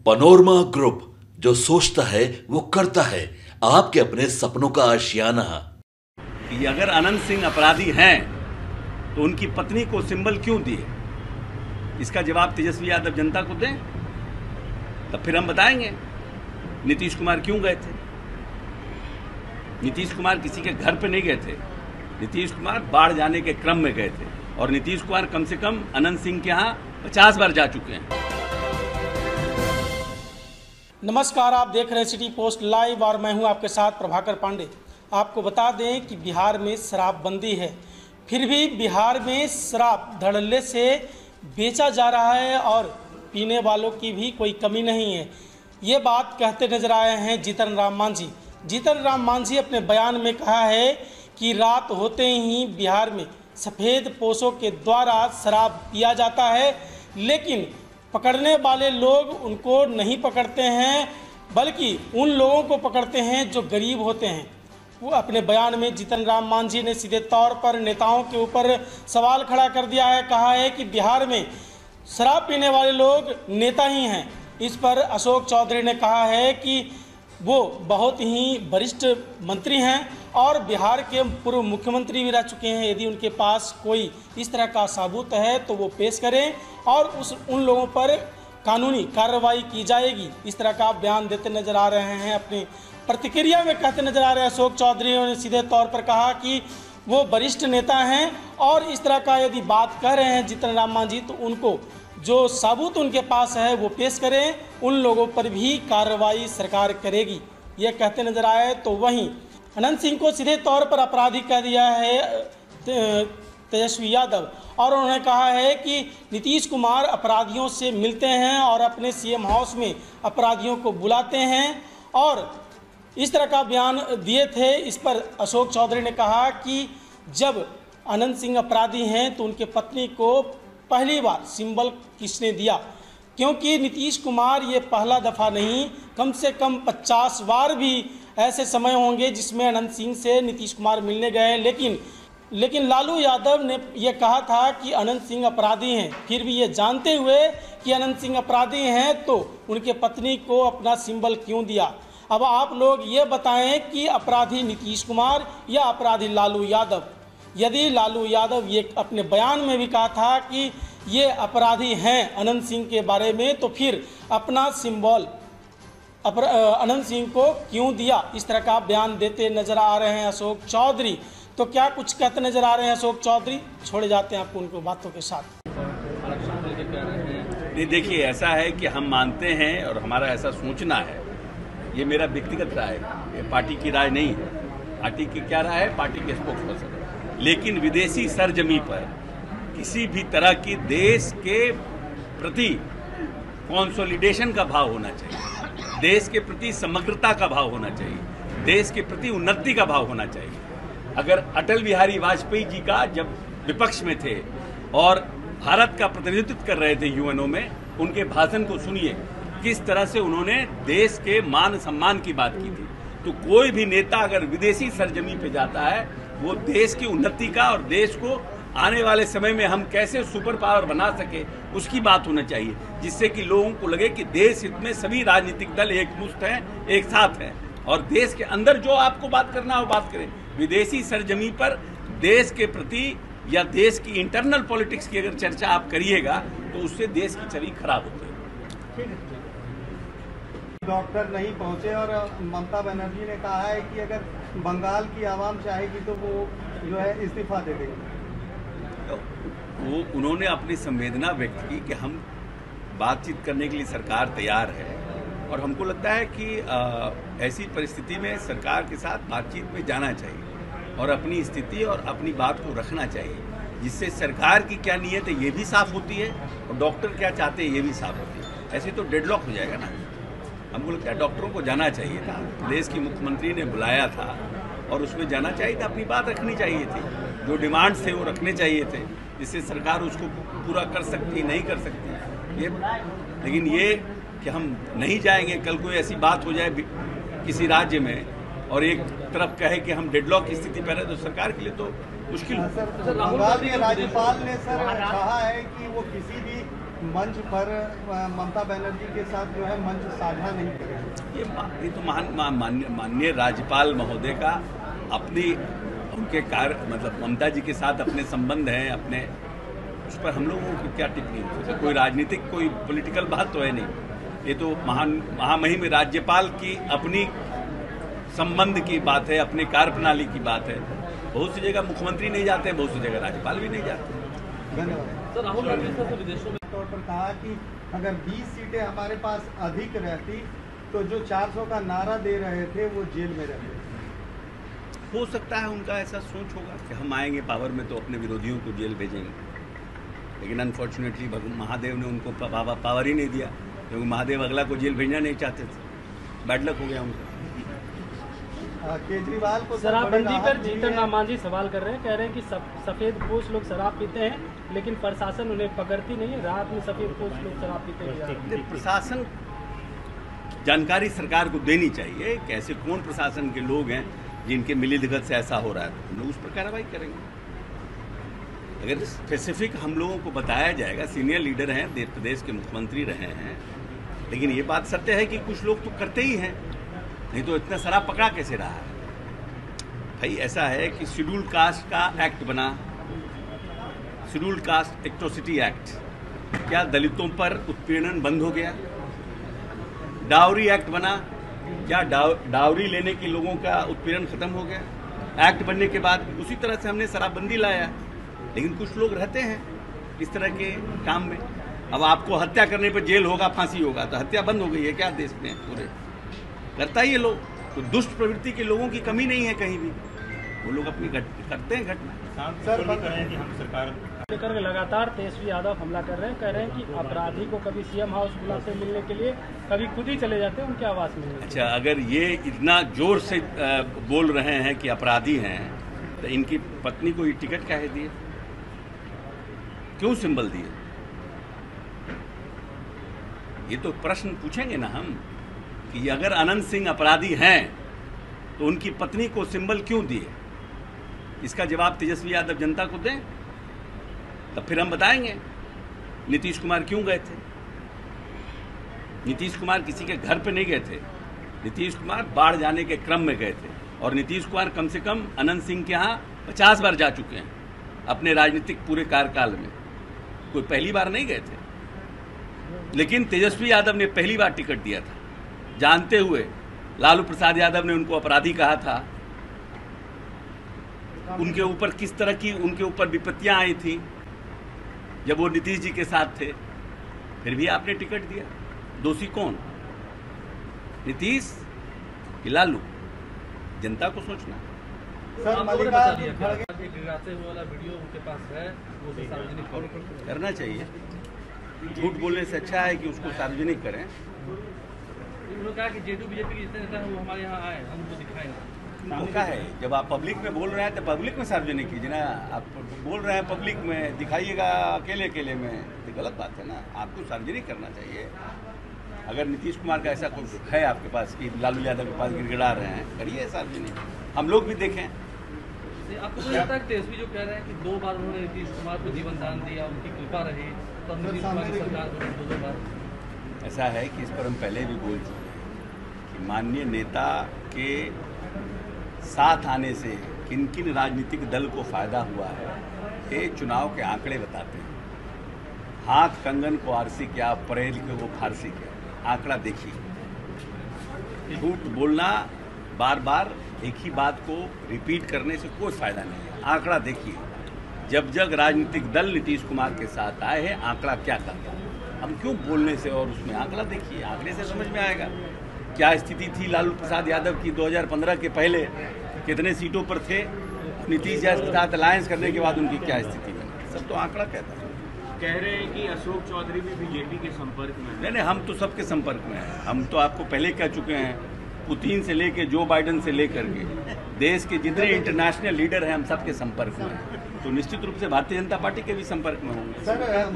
Panorama group, जो सोचता है वो करता है। आपके अपने सपनों का आशियाना। कि अगर अनंत सिंह अपराधी हैं तो उनकी पत्नी को सिंबल क्यों दिए, इसका जवाब तेजस्वी यादव जनता को दें, तब फिर हम बताएंगे। नीतीश कुमार क्यों गए थे? नीतीश कुमार किसी के घर पे नहीं गए थे। नीतीश कुमार बाढ़ जाने के क्रम में गए थे, और नीतीश कुमार कम से कम अनंत सिंह के यहाँ 50 बार जा चुके हैं। नमस्कार, आप देख रहे हैं सिटी पोस्ट लाइव और मैं हूं आपके साथ प्रभाकर पांडे। आपको बता दें कि बिहार में शराबबंदी है, फिर भी बिहार में शराब धड़ल्ले से बेचा जा रहा है और पीने वालों की भी कोई कमी नहीं है। ये बात कहते नजर आए हैं जीतन राम मांझी। जीतन राम मांझी अपने बयान में कहा है कि रात होते ही बिहार में सफ़ेद पोशों के द्वारा शराब पिया जाता है, लेकिन पकड़ने वाले लोग उनको नहीं पकड़ते हैं, बल्कि उन लोगों को पकड़ते हैं जो गरीब होते हैं। वो अपने बयान में जीतन राम मांझी ने सीधे तौर पर नेताओं के ऊपर सवाल खड़ा कर दिया है। कहा है कि बिहार में शराब पीने वाले लोग नेता ही हैं। इस पर अशोक चौधरी ने कहा है कि वो बहुत ही वरिष्ठ मंत्री हैं और बिहार के पूर्व मुख्यमंत्री भी रह चुके हैं। यदि उनके पास कोई इस तरह का सबूत है तो वो पेश करें और उन लोगों पर कानूनी कार्रवाई की जाएगी। इस तरह का बयान देते नजर आ रहे हैं। अपनी प्रतिक्रिया में कहते नजर आ रहे हैं अशोक चौधरी ने सीधे तौर पर कहा कि वो वरिष्ठ नेता हैं और इस तरह का यदि बात कह रहे हैं जीतन राम मांझी तो उनको जो सबूत उनके पास है वो पेश करें, उन लोगों पर भी कार्रवाई सरकार करेगी, ये कहते नजर आए। तो वहीं अनंत सिंह को सीधे तौर पर अपराधी कह दिया है तेजस्वी यादव, और उन्होंने कहा है कि नीतीश कुमार अपराधियों से मिलते हैं और अपने सीएम हाउस में अपराधियों को बुलाते हैं और इस तरह का बयान दिए थे। इस पर अशोक चौधरी ने कहा कि जब अनंत सिंह अपराधी हैं तो उनके पत्नी को पहली बार सिंबल किसने दिया, क्योंकि नीतीश कुमार ये पहला दफ़ा नहीं, कम से कम 50 बार भी ऐसे समय होंगे जिसमें अनंत सिंह से नीतीश कुमार मिलने गए। लेकिन लालू यादव ने यह कहा था कि अनंत सिंह अपराधी हैं। फिर भी ये जानते हुए कि अनंत सिंह अपराधी हैं तो उनके पत्नी को अपना सिंबल क्यों दिया। अब आप लोग ये बताएं कि अपराधी नीतीश कुमार या अपराधी लालू यादव। यदि लालू यादव ये अपने बयान में भी कहा था कि ये अपराधी हैं अनंत सिंह के बारे में, तो फिर अपना सिंबल अनंत सिंह को क्यों दिया? इस तरह का बयान देते नजर आ रहे हैं अशोक चौधरी। तो क्या कुछ कहते नजर आ रहे हैं अशोक चौधरी? छोड़े जाते हैं आपको उनको बातों के साथ। नहीं, देखिए, ऐसा है कि हम मानते हैं और हमारा ऐसा सोचना है, ये मेरा व्यक्तिगत राय है, ये पार्टी की राय नहीं है। पार्टी की क्या राय है? पार्टी के स्पोक्स पर्सन। लेकिन विदेशी सरजमी पर किसी भी तरह की देश के प्रति कंसोलिडेशन का भाव होना चाहिए, देश के प्रति समग्रता का भाव होना चाहिए, देश के प्रति उन्नति का भाव होना चाहिए। अगर अटल बिहारी वाजपेयी जी का जब विपक्ष में थे और भारत का प्रतिनिधित्व कर रहे थे यूएनओ में, उनके भाषण को सुनिए, किस तरह से उन्होंने देश के मान सम्मान की बात की थी। तो कोई भी नेता अगर विदेशी सरजमी पे जाता है, वो देश की उन्नति का और देश को आने वाले समय में हम कैसे सुपर पावर बना सके उसकी बात होना चाहिए, जिससे कि लोगों को लगे कि देश हित में सभी राजनीतिक दल एकमुश्त हैं, एक साथ हैं, और देश के अंदर जो आपको बात करना है वो बात करें। विदेशी सरजमी पर देश के प्रति या देश की इंटरनल पॉलिटिक्स की अगर चर्चा आप करिएगा तो उससे देश की छवि खराब होती है। डॉक्टर नहीं पहुंचे और ममता बनर्जी ने कहा है कि अगर बंगाल की आवाम चाहेगी तो वो जो है इस्तीफा दे देगी। वो उन्होंने अपनी संवेदना व्यक्त की कि हम बातचीत करने के लिए सरकार तैयार है, और हमको लगता है कि ऐसी परिस्थिति में सरकार के साथ बातचीत में जाना चाहिए और अपनी स्थिति और अपनी बात को रखना चाहिए, जिससे सरकार की क्या नीयत है ये भी साफ होती है और डॉक्टर क्या चाहते हैं ये भी साफ होती है। ऐसे तो डेडलॉक हो जाएगा ना। हमको लगता है डॉक्टरों को जाना चाहिए था, देश की मुख्यमंत्री ने बुलाया था और उसमें जाना चाहिए था, अपनी बात रखनी चाहिए थी, जो डिमांड्स थे वो रखने चाहिए थे, जिससे सरकार उसको पूरा कर सकती नहीं कर सकती ये। लेकिन ये कि हम नहीं जाएंगे, कल कोई ऐसी बात हो जाए किसी राज्य में और एक तरफ कहे कि हम डेडलॉक की स्थिति पर है, तो सरकार के लिए तो मुश्किल हो। बंगाल के राज्यपाल ने सर कहा है कि वो किसी भी मंच पर ममता बनर्जी के साथ जो है मंच साझा नहीं करेंगे। ये तो माननीय राज्यपाल महोदय का अपनी उनके कार्य मतलब ममता जी के साथ अपने संबंध हैं अपने, उस पर हम लोगों की क्या टिप्पणी। कोई राजनीतिक कोई पॉलिटिकल बात तो है नहीं, ये तो महामहिम राज्यपाल की अपनी संबंध की बात है, अपनी कार्यप्रणाली की बात है। बहुत सी जगह मुख्यमंत्री नहीं जाते, बहुत सी जगह राज्यपाल भी नहीं जाते। धन्यवाद सर। राहुल गांधी सर विदेशों में तौर पर कहा कि अगर 20 सीटें हमारे पास अधिक रहती तो जो 400 का नारा दे रहे थे वो जेल में रहते। हो सकता है उनका ऐसा सोच होगा कि हम आएंगे पावर में तो अपने विरोधियों को जेल भेजेंगे, लेकिन अनफॉर्चुनेटली महादेव ने उनको पावर ही नहीं दिया, क्योंकि महादेव अगला को जेल भेजना नहीं चाहते थे। बैड लक हो गया उनका। केजरीवाल को शराबबंदी पर जीतन राम मांझी सवाल कर रहे हैं, कह रहे हैं कि सफेद पोश लोग शराब पीते हैं लेकिन प्रशासन उन्हें पकड़ती नहीं है। रात में सफेद पोश लोग शराब पीते हैं। प्रशासन जानकारी सरकार को देनी चाहिए कि ऐसे कौन प्रशासन के लोग हैं जिनके मिलीभगत से ऐसा हो रहा है, हम लोग उस पर कार्रवाई करेंगे। अगर स्पेसिफिक हम लोगों को बताया जाएगा, सीनियर लीडर हैं, प्रदेश के मुख्यमंत्री रहे हैं, लेकिन ये बात सत्य है कि कुछ लोग तो करते ही हैं, नहीं तो इतना शराब पकड़ा कैसे रहा है। भाई ऐसा है कि शेड्यूल कास्ट का एक्ट बना, शेड्यूल कास्ट एट्रोसिटी एक्ट, क्या दलितों पर उत्पीड़न बंद हो गया? डाउरी एक्ट बना, क्या डाउरी लेने के लोगों का उत्पीड़न खत्म हो गया? एक्ट बनने के बाद उसी तरह से हमने शराबबंदी लाया, लेकिन कुछ लोग रहते हैं इस तरह के काम में। अब आपको हत्या करने पर जेल होगा, फांसी होगा, तो हत्या बंद हो गई है क्या देश में? पूरे करता ही ये लोग, तो दुष्ट प्रवृत्ति के लोगों की कमी नहीं है कहीं भी, वो लोग अपनी करते हैं घटना। सर कि हम सरकार लेकर लगातार तेजस्वी यादव हमला कर रहे हैं, कह रहे हैं कि अपराधी को कभी सीएम हाउस बुला से मिलने के लिए कभी खुद ही चले जाते हैं उनके आवास में। अच्छा, अगर ये इतना जोर से बोल रहे हैं कि अपराधी हैं, तो इनकी पत्नी को ये टिकट काहे दिए, क्यों सिंबल दिए? ये तो प्रश्न पूछेंगे ना हम कि अगर अनंत सिंह अपराधी हैं तो उनकी पत्नी को सिंबल क्यों दिए? इसका जवाब तेजस्वी यादव जनता को दें, तब फिर हम बताएंगे नीतीश कुमार क्यों गए थे। नीतीश कुमार किसी के घर पे नहीं गए थे, नीतीश कुमार बाढ़ जाने के क्रम में गए थे, और नीतीश कुमार कम से कम अनंत सिंह के यहाँ 50 बार जा चुके हैं अपने राजनीतिक पूरे कार्यकाल में, कोई पहली बार नहीं गए थे। लेकिन तेजस्वी यादव ने पहली बार टिकट दिया था, जानते हुए लालू प्रसाद यादव ने उनको अपराधी कहा था, उनके ऊपर किस तरह की उनके ऊपर विपत्तियां आई थी जब वो नीतीश जी के साथ थे, फिर भी आपने टिकट दिया। दोषी कौन, नीतीश कि लालू? जनता को सोचना। सर वाला वीडियो उनके पास है, वो सार्वजनिक करना चाहिए। झूठ बोलने से अच्छा है कि उसको सार्वजनिक करें। उन्होंने कहा कि जेडीयू बीजेपी के जितने नेता हैं वो हमारे यहाँ आए, हम उनको दिखाएंगे। मौका है, जब आप पब्लिक में बोल रहे हैं तो पब्लिक में सार्वजनिक कीजिए ना। आप बोल रहे हैं पब्लिक में, दिखाइएगा अकेले अकेले में, तो गलत बात है ना। आपको सार्वजनिक करना चाहिए। अगर नीतीश कुमार का ऐसा कुछ है आपके पास कि लालू यादव के पास गिड़गिड़ा रहे हैं, करिए सार्वजनिक, हम लोग भी देखें। आपको तो लगता है कि तेजस्वी जो कह रहे हैं कि 2 बार उन्होंने नीतीश कुमार को जीवन दान दिया, उनकी कृपा रही, तो नीतीश कुमार की सरकार को 2 बार। ऐसा है कि इस पर हम पहले भी बोल चुके हैं कि माननीय नेता के साथ आने से किन किन राजनीतिक दल को फायदा हुआ है, ये चुनाव के आंकड़े बताते हैं। हाथ कंगन को आरसी क्या, परेल के वो फारसी क्या, आंकड़ा देखिए। झूठ बोलना, बार बार एक ही बात को रिपीट करने से कोई फायदा नहीं है। आंकड़ा देखिए, जब जब राजनीतिक दल नीतीश कुमार के साथ आए हैं, आंकड़ा क्या कहता है। हम क्यों बोलने से, और उसमें आंकड़ा देखिए, आंकड़े से समझ में आएगा क्या स्थिति थी लालू प्रसाद यादव की 2015 के पहले, कितने सीटों पर थे, नीतीश जी के साथ अलायंस करने के बाद उनकी क्या स्थिति बनी, सब तो आंकड़ा कहता है। कह रहे हैं कि अशोक चौधरी भी बीजेपी के संपर्क में है। नहीं, हम तो सबके संपर्क में हैं। हम तो आपको पहले कह चुके हैं, पुतिन से लेके जो बाइडन से लेकर के देश के जितने इंटरनेशनल लीडर हैं, हम सबके संपर्क में हैं। तो निश्चित रूप से भारतीय जनता पार्टी के भी संपर्क में होंगे। सर